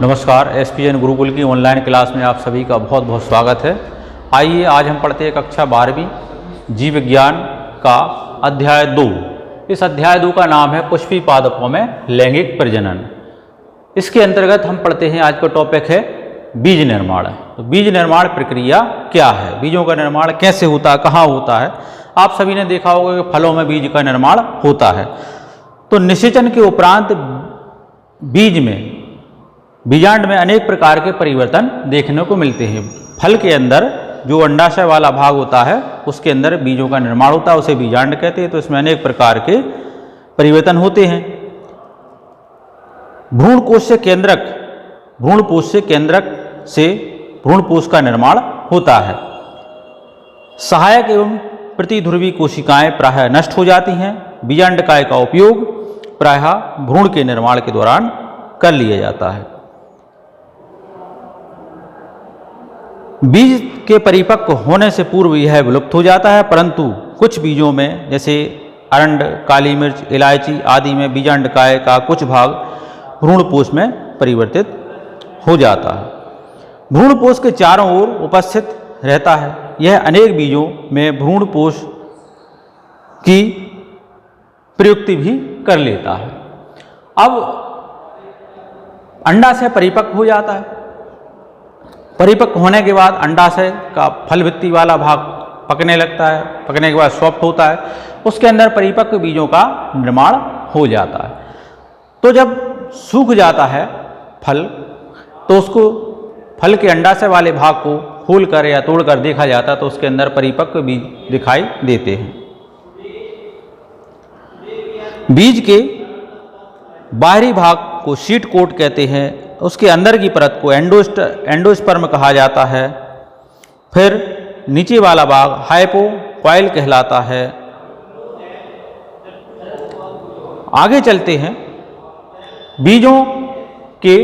नमस्कार, एसपीएन गुरुकुल की online class में आप सभी का बहुत बहुत स्वागत है। आइए आज हम पढ़ते हैं कक्षा 12वीं जीव विज्ञान का अध्याय 2। इस अध्याय 2 का नाम है पुष्पी पादपों में लैंगिक प्रजनन। इसके अंतर्गत हम पढ़ते हैं, आज का टॉपिक है बीज निर्माण। तो बीज निर्माण प्रक्रिया क्या है, बीजों का निर्माण कैसे होता है, कहाँ होता है। आप सभी ने देखा होगा कि फलों में बीज का निर्माण होता है। तो निषेचन के उपरांत बीजांड में अनेक प्रकार के परिवर्तन देखने को मिलते हैं। फल के अंदर जो अंडाशय वाला भाग होता है उसके अंदर बीजों का निर्माण होता है, उसे बीजांड कहते हैं। तो इसमें अनेक प्रकार के परिवर्तन होते हैं। भ्रूणकोश से केंद्रक से भ्रूणपोष का निर्माण होता है। सहायक एवं प्रतिध्रुवी कोशिकाएं प्रायः नष्ट हो जाती हैं। बीजांडकाय का उपयोग प्रायः भ्रूण के निर्माण के दौरान कर लिया जाता है। बीज के परिपक्व होने से पूर्व यह विलुप्त हो जाता है, परंतु कुछ बीजों में जैसे अरंड, काली मिर्च, इलायची आदि में बीजांडकाय का कुछ भाग भ्रूणपोष में परिवर्तित हो जाता है। भ्रूणपोष के चारों ओर उपस्थित रहता है। यह अनेक बीजों में भ्रूणपोष की प्रयुक्ति भी कर लेता है। अब अंडाशय परिपक्व हो जाता है। परिपक्व होने के बाद अंडाशय का फल भित्ति वाला भाग पकने लगता है। पकने के बाद सॉफ्ट होता है, उसके अंदर परिपक्व बीजों का निर्माण हो जाता है। तो जब सूख जाता है फल, तो उसको फल के अंडाशय वाले भाग को खोलकर या तोड़कर देखा जाता है, तो उसके अंदर परिपक्व बीज दिखाई देते हैं। बीज के बाहरी भाग को शीट कोट कहते हैं। उसके अंदर की परत को एंडोस्पर्म कहा जाता है। फिर नीचे वाला भाग हाइपोकॉइल कहलाता है। आगे चलते हैं। बीजों के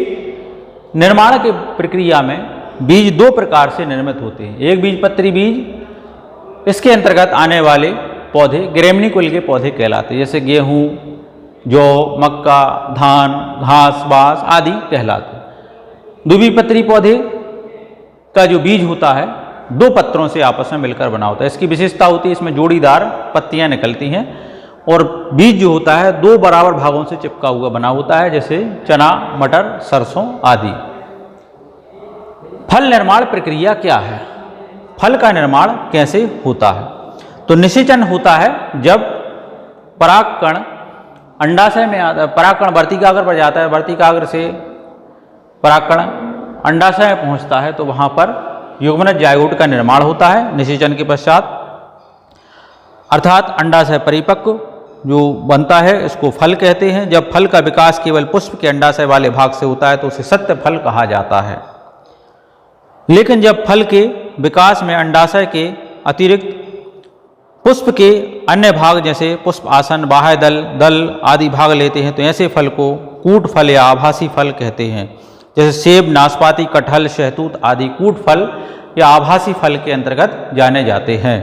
निर्माण की प्रक्रिया में बीज दो प्रकार से निर्मित होते हैं। एक बीजपत्री बीज, इसके अंतर्गत आने वाले पौधे ग्रेमनीकुल के पौधे कहलाते हैं, जैसे गेहूं, जौ, मक्का, धान, घास, बांस आदि कहलाते हैं। द्विबीजपत्री पौधे का जो बीज होता है दो पत्रों से आपस में मिलकर बना होता है। इसकी विशेषता होती है, इसमें जोड़ीदार पत्तियां निकलती हैं और बीज जो होता है दो बराबर भागों से चिपका हुआ बना होता है, जैसे चना, मटर, सरसों आदि। फल निर्माण प्रक्रिया क्या है, फल का निर्माण कैसे होता है। तो निषेचन होता है जब परागकण अंडाशय में आता है। परागकण वर्तिकाग्र पर जाता है, वर्तिकाग्र से परागकण अंडाशय में पहुंचता है, तो वहां पर युग्मनज जायगोट का निर्माण होता है निषेचन के पश्चात। अर्थात अंडाशय परिपक्व जो बनता है इसको फल कहते हैं। जब फल का विकास केवल पुष्प के अंडाशय वाले भाग से होता है तो उसे सत्य फल कहा जाता है। लेकिन जब फल के विकास में अंडाशय के अतिरिक्त पुष्प के अन्य भाग जैसे पुष्प आसन, बाह्य दल आदि भाग लेते हैं, तो ऐसे फल को कूट फल या आभासी फल कहते हैं। जैसे सेब, नाशपाती, कटहल, शहतूत आदि कूट फल या आभासी फल के अंतर्गत जाने जाते हैं।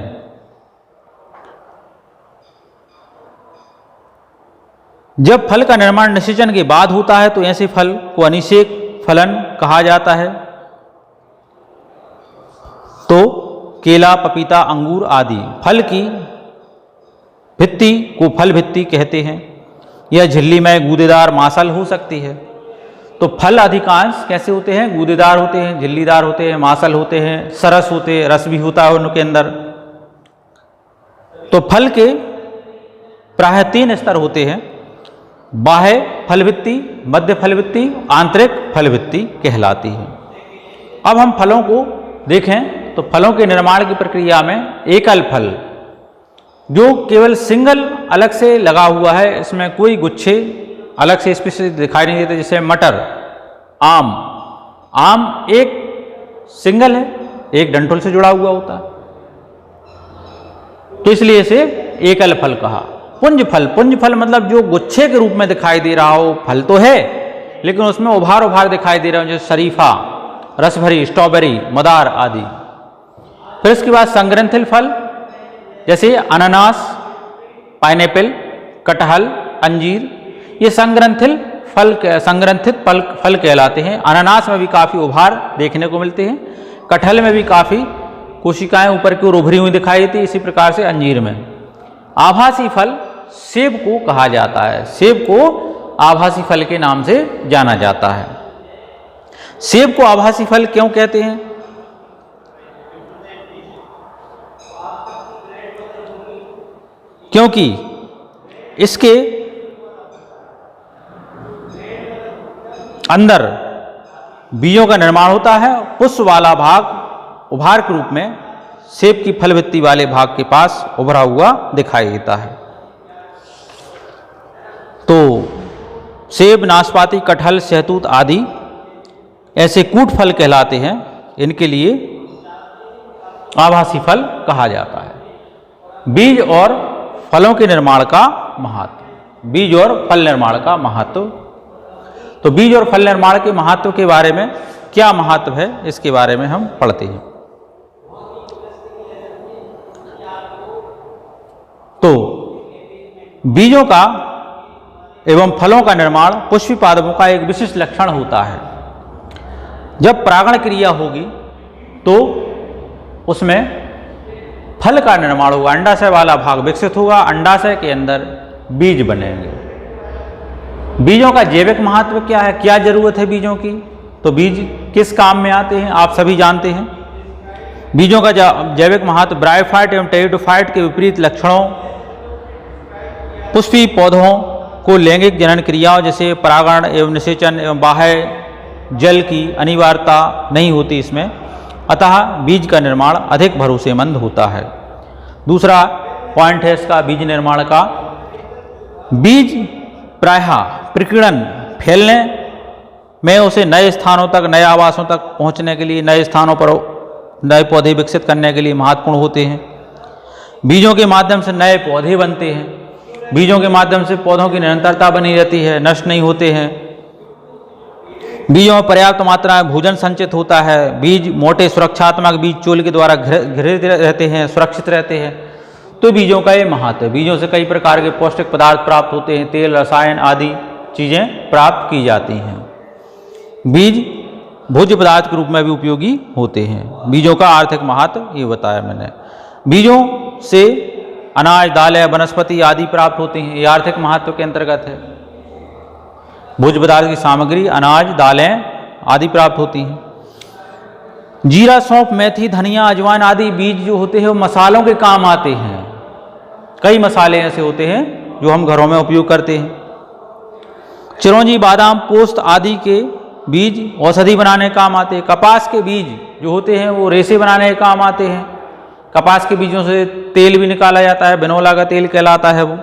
जब फल का निर्माण निषेचन के बाद होता है तो ऐसे फल को अनिषेक फलन कहा जाता है। तो केला, पपीता, अंगूर आदि फल की भित्ति को फल भित्ति कहते हैं। यह झिल्ली में गूदेदार मांसल हो सकती है। तो फल अधिकांश कैसे होते हैं, गूदेदार होते हैं, झिल्लीदार होते हैं, मांसल होते हैं, सरस होते हैं, रस भी होता है उनके अंदर। तो फल के प्रायः 3 स्तर होते हैं, बाह्य फल भित्ति, मध्य फल भित्ति, आंतरिक फल भित्ति कहलाती है। अब हम फलों को देखें तो फलों के निर्माण की प्रक्रिया में एकल फल जो केवल सिंगल अलग से लगा हुआ है, इसमें कोई गुच्छे अलग से स्पेशली दिखाई नहीं देते, जैसे मटर, आम एक सिंगल है, एक डंठल से जुड़ा हुआ होता है, तो इसलिए इसे एकल फल कहा। पुंज फल मतलब जो गुच्छे के रूप में दिखाई दे रहा हो, फल तो है लेकिन उसमें उभार दिखाई दे रहा हो, जैसे शरीफा, रसभरी, स्ट्रॉबेरी, मदार आदि। फिर इसके बाद संग्रंथिल फल जैसे अनानास, पाइनएप्पल, कटहल, अंजीर, ये संग्रंथिल फल संग्रंथित फल कहलाते हैं। अनानास में भी काफ़ी उभार देखने को मिलते हैं। कटहल में भी काफ़ी कोशिकाएं ऊपर की ओर उभरी हुई दिखाई देती है। इसी प्रकार से अंजीर में। आभासी फल सेब को कहा जाता है। सेब को आभासी फल के नाम से जाना जाता है। सेब को आभासी फल क्यों कहते हैं? क्योंकि इसके अंदर बीजों का निर्माण होता है। पुष्प वाला भाग उभार के रूप में सेब की फल भित्ति वाले भाग के पास उभरा हुआ दिखाई देता है। तो सेब, नाशपाती, कटहल, सहतूत आदि ऐसे कूट फल कहलाते हैं। इनके लिए आभासी फल कहा जाता है। बीज और फलों के निर्माण का महत्व। बीज और फल निर्माण का महत्व। तो बीज और फल निर्माण के महत्व के बारे में क्या महत्व है, इसके बारे में हम पढ़ते हैं। तो बीजों का एवं फलों का निर्माण पुष्पी पादपों का एक विशिष्ट लक्षण होता है। जब परागण क्रिया होगी तो उसमें फल का निर्माण होगा। अंडाशय वाला भाग विकसित होगा। अंडाशय के अंदर बीज बनेंगे। बीजों का जैविक महत्व क्या है, क्या जरूरत है बीजों की? तो बीज किस काम में आते हैं, आप सभी जानते हैं। बीजों का जैविक महत्व ब्रायोफाइट एवं टेरिडोफाइट के विपरीत लक्षणों, पुष्पी पौधों को लैंगिक जनन क्रियाओं जैसे परागण एवं निषेचन एवं बाह्य जल की अनिवार्यता नहीं होती इसमें, अतः बीज का निर्माण अधिक भरोसेमंद होता है। दूसरा पॉइंट है इसका बीज निर्माण का। बीज प्रायः प्रकीर्णन फैलने में, उसे नए स्थानों तक, नए आवासों तक पहुंचने के लिए, नए स्थानों पर नए पौधे विकसित करने के लिए महत्वपूर्ण होते हैं। बीजों के माध्यम से नए पौधे बनते हैं। बीजों के माध्यम से पौधों की निरंतरता बनी रहती है, नष्ट नहीं होते हैं। बीजों में पर्याप्त मात्रा में भोजन संचित होता है। बीज मोटे सुरक्षात्मक बीज चोल के द्वारा घिरे रहते हैं, सुरक्षित रहते हैं। तो बीजों का ये महत्व है। बीजों से कई प्रकार के पौष्टिक पदार्थ प्राप्त होते हैं, तेल, रसायन आदि चीज़ें प्राप्त की जाती हैं। बीज भोज्य पदार्थ के रूप में भी उपयोगी होते हैं। बीजों का आर्थिक महत्व ये बताया मैंने। बीजों से अनाज, दालें, वनस्पति आदि प्राप्त होते हैं। ये आर्थिक महत्व के अंतर्गत है। भोज्य पदार्थ की सामग्री, अनाज, दालें आदि प्राप्त होती हैं। जीरा, सौंफ, मेथी, धनिया, अजवाइन आदि बीज जो होते हैं वो मसालों के काम आते हैं। कई मसाले ऐसे होते हैं जो हम घरों में उपयोग करते हैं। चिरौंजी, बादाम, पोस्त आदि के बीज औषधि बनाने के काम आते हैं। कपास के बीज जो होते हैं वो रेशे बनाने के काम आते हैं। कपास के बीजों से तेल भी निकाला जाता है, बिनोला का तेल कहलाता है वो।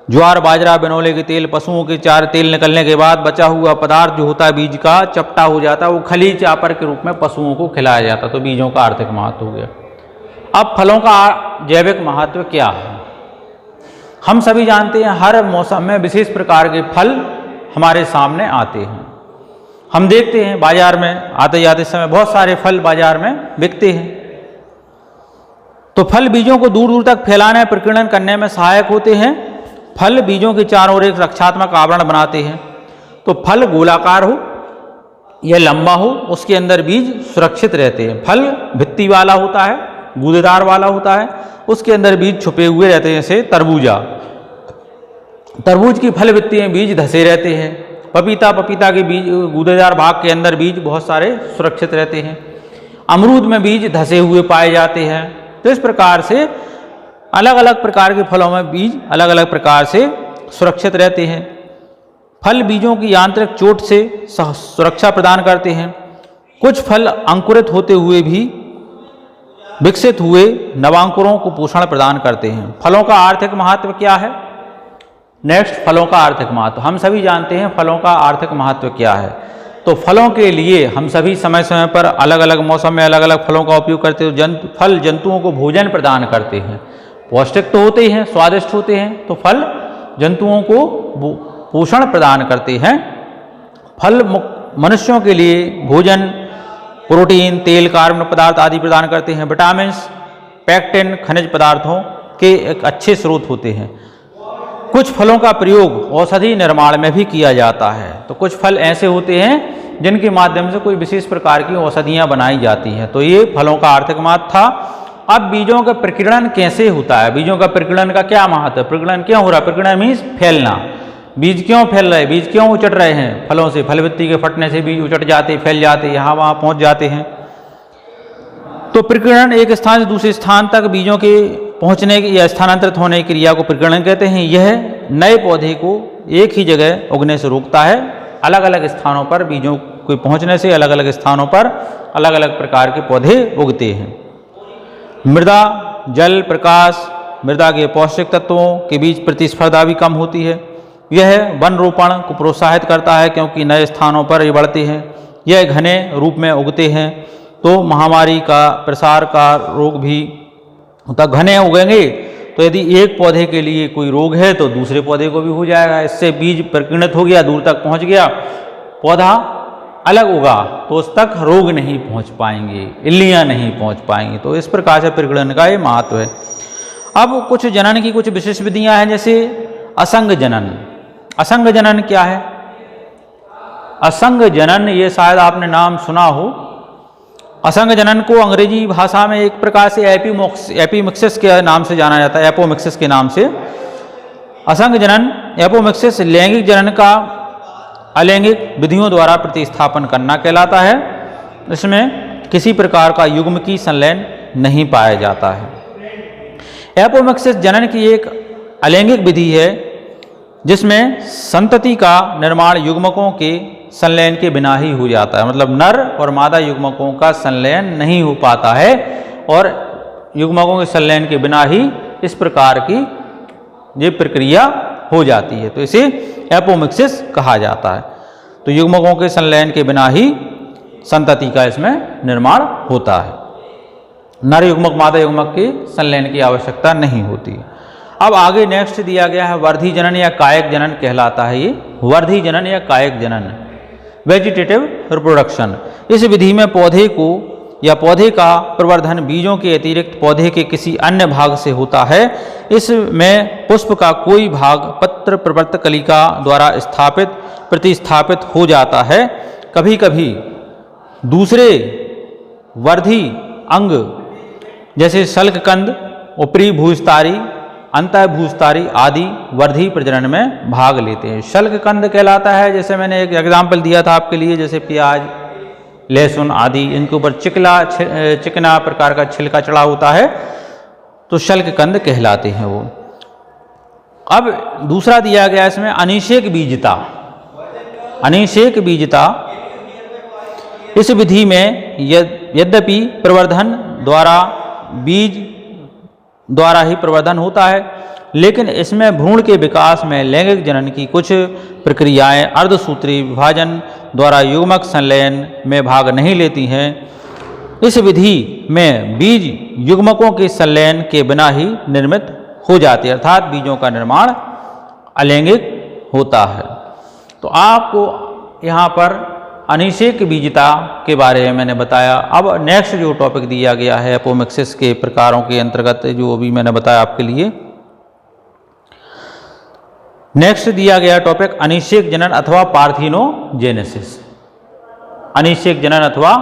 ज्वार, बाजरा, बिनोले के तेल, पशुओं के चार तेल निकलने के बाद बचा हुआ पदार्थ जो होता है बीज का चपटा हो जाता है, वो खली चापर के रूप में पशुओं को खिलाया जाता है। तो बीजों का आर्थिक महत्व हो गया। अब फलों का जैविक महत्व क्या है? हम सभी जानते हैं हर मौसम में विशेष प्रकार के फल हमारे सामने आते हैं। हम देखते हैं बाजार में आते जाते समय बहुत सारे फल बाजार में बिकते हैं। तो फल बीजों को दूर दूर तक फैलाने, प्रकीर्णन करने में सहायक होते हैं। फल बीजों के चारों ओर एक रक्षात्मक आवरण बनाते हैं। तो फल गोलाकार हो या लंबा हो, उसके अंदर बीज सुरक्षित रहते हैं। फल भित्ति वाला होता है, गूदेदार वाला होता है, उसके अंदर बीज छुपे हुए रहते हैं। जैसे तरबूज की फल भित्ति में बीज धसे रहते हैं। पपीता के बीज गूदेदार भाग के अंदर बीज बहुत सारे सुरक्षित रहते हैं। अमरूद में बीज धसे हुए पाए जाते हैं। तो इस प्रकार से अलग अलग प्रकार के फलों में बीज अलग अलग प्रकार से सुरक्षित रहते हैं। फल बीजों की यांत्रिक चोट से सुरक्षा प्रदान करते हैं। कुछ फल अंकुरित होते हुए भी विकसित हुए नवांकुरों को पोषण प्रदान करते हैं। फलों का आर्थिक महत्व क्या है? नेक्स्ट, फलों का आर्थिक महत्व। हम सभी जानते हैं फलों का आर्थिक महत्व क्या है। तो फलों के लिए हम सभी समय समय पर अलग अलग मौसम में अलग अलग फलों का उपयोग करते हैं। फल जंतुओं को भोजन प्रदान करते हैं। पौष्टिक तो होते ही हैं, स्वादिष्ट होते हैं। तो फल जंतुओं को पोषण प्रदान करते हैं। फल मनुष्यों के लिए भोजन, प्रोटीन, तेल, कार्बन पदार्थ आदि प्रदान करते हैं। विटामिन्स, पैक्टिन, खनिज पदार्थों के एक अच्छे स्रोत होते हैं। कुछ फलों का प्रयोग औषधि निर्माण में भी किया जाता है। तो कुछ फल ऐसे होते हैं जिनके माध्यम से कोई विशेष प्रकार की औषधियाँ बनाई जाती हैं। तो ये फलों का आर्थिक महत्व था। अब बीजों का प्रकीर्णन कैसे होता है, बीजों का प्रकीर्णन का क्या महत्व है, प्रकीर्णन क्यों हो रहा है, प्रकीर्णन मीन्स फैलना। बीज क्यों फैल रहे, बीज क्यों उचट रहे हैं, फलों से, फलवृत्ति के फटने से बीज उचट जाते, फैल जाते, यहाँ वहाँ पहुँच जाते हैं। तो प्रकीर्णन एक स्थान से दूसरे स्थान तक बीजों के पहुँचने की या स्थानांतरित होने की क्रिया को प्रकीर्णन कहते हैं। यह नए पौधे को एक ही जगह उगने से रोकता है। अलग अलग स्थानों पर बीजों के पहुँचने से अलग अलग स्थानों पर अलग अलग प्रकार के पौधे उगते हैं। मृदा, जल, प्रकाश, मृदा के पौष्टिक तत्वों के बीच प्रतिस्पर्धा भी कम होती है। यह वन रोपण को प्रोत्साहित करता है क्योंकि नए स्थानों पर ये बढ़ते हैं। यह घने रूप में उगते हैं तो महामारी का प्रसार का रोग भी होता। घने उगेंगे तो यदि एक पौधे के लिए कोई रोग है तो दूसरे पौधे को भी हो जाएगा। इससे बीज प्रकीर्णित हो गया, दूर तक पहुंच गया, पौधा अलग उगा तो उस तक रोग नहीं पहुंच पाएंगे, इल्लियाँ नहीं पहुंच पाएंगी। तो इस प्रकार से प्रकीर्णन का ये महत्व है। अब कुछ जनन की कुछ विशेष विधियाँ हैं, जैसे असंग जनन। असंग जनन क्या है? असंग जनन, ये शायद आपने नाम सुना हो। असंग जनन को अंग्रेजी भाषा में एक प्रकार से एपीमिक्सिस के नाम से जाना जाता है, एपोमिक्सिस के नाम से। असंग जनन, एपोमिक्सिस लैंगिक जनन का अलैंगिक विधियों द्वारा प्रतिस्थापन करना कहलाता है। इसमें किसी प्रकार का युग्म की संलयन नहीं पाया जाता है। एपोमिक्सिस जनन की एक अलैंगिक विधि है जिसमें संतति का निर्माण युग्मकों के संलयन के बिना ही हो जाता है। मतलब नर और मादा युग्मकों का संलयन नहीं हो पाता है और युग्मकों के संलयन के बिना ही इस प्रकार की ये प्रक्रिया हो जाती है। तो इसे एपोमिक्सिस कहा जाता है। तो युग्मकों के संलयन के बिना ही संतति का इसमें निर्माण होता है। नर युग्मक मादा युग्मक के संलयन की आवश्यकता नहीं होती। अब आगे नेक्स्ट दिया गया है वर्धी जनन या कायक जनन कहलाता है। ये वर्धी जनन या कायक जनन, वेजिटेटिव रिप्रोडक्शन। इस विधि में पौधे को या पौधे का प्रवर्धन बीजों के अतिरिक्त पौधे के किसी अन्य भाग से होता है। इसमें पुष्प का कोई भाग पत्र प्रवर्तक कलिका द्वारा प्रतिस्थापित हो जाता है। कभी कभी दूसरे वर्धी अंग जैसे शल्ककंद, ऊपरी भूस्तारी, अंतःभूस्तारी आदि वर्धी प्रजनन में भाग लेते हैं। शल्ककंद कहलाता है, जैसे मैंने एक एग्जाम्पल दिया था आपके लिए, जैसे प्याज, लहसुन आदि, इनके ऊपर चिकना प्रकार का छिलका चढ़ा होता है तो शल्ककंद कहलाते हैं वो। अब दूसरा दिया गया इसमें अनिषेक बीजता। अनिषेक बीजता, इस विधि में यद्यपि प्रवर्धन द्वारा बीज द्वारा ही प्रवर्धन होता है, लेकिन इसमें भ्रूण के विकास में लैंगिक जनन की कुछ प्रक्रियाएं अर्धसूत्री विभाजन द्वारा युग्मक संलयन में भाग नहीं लेती हैं। इस विधि में बीज युग्मकों के संलयन के बिना ही निर्मित हो जाते हैं, अर्थात बीजों का निर्माण अलैंगिक होता है। तो आपको यहाँ पर अनिषेक बीजता के बारे में मैंने बताया। अब नेक्स्ट जो टॉपिक दिया गया है एपोमिक्सिस के प्रकारों के अंतर्गत, जो अभी मैंने बताया आपके लिए, नेक्स्ट दिया गया टॉपिक अनिषेक जनन अथवा पार्थिनोजेनेसिस। अनिषेक जनन अथवा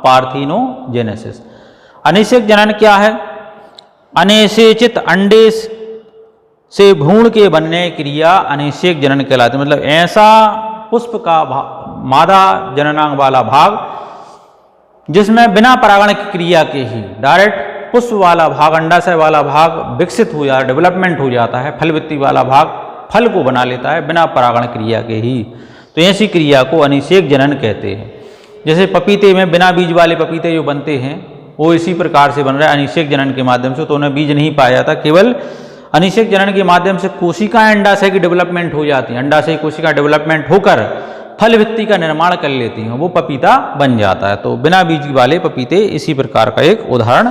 पार्थिनोजेनेसिस। अनिषेक जनन क्या है? अनिषेचित अंडे से भ्रूण के बनने की क्रिया अनिषेक जनन कहलाती है। मतलब ऐसा पुष्प का मादा जननांग वाला भाग जिसमें बिना परागण की क्रिया के ही डायरेक्ट पुष्प वाला भाग, अंडाशय वाला भाग विकसित हो जाता है, डेवलपमेंट हो जाता है, फलवृत्ति वाला भाग फल को बना लेता है बिना परागण क्रिया के ही। तो ऐसी क्रिया को अनिषेक जनन कहते हैं। जैसे पपीते में बिना बीज वाले पपीते जो बनते हैं वो इसी प्रकार से बन रहा है अनिषेक जनन के माध्यम से। तो उन्हें बीज नहीं पाया जाता, केवल अनिषेक जनन के माध्यम से कोशिकाएं अंडाशय की डेवलपमेंट हो जाती हैं। अंडाशय कोशिका डेवलपमेंट होकर फलवृत्ति का निर्माण कर लेती हैं, वो पपीता बन जाता है। तो बिना बीज वाले पपीते इसी प्रकार का एक उदाहरण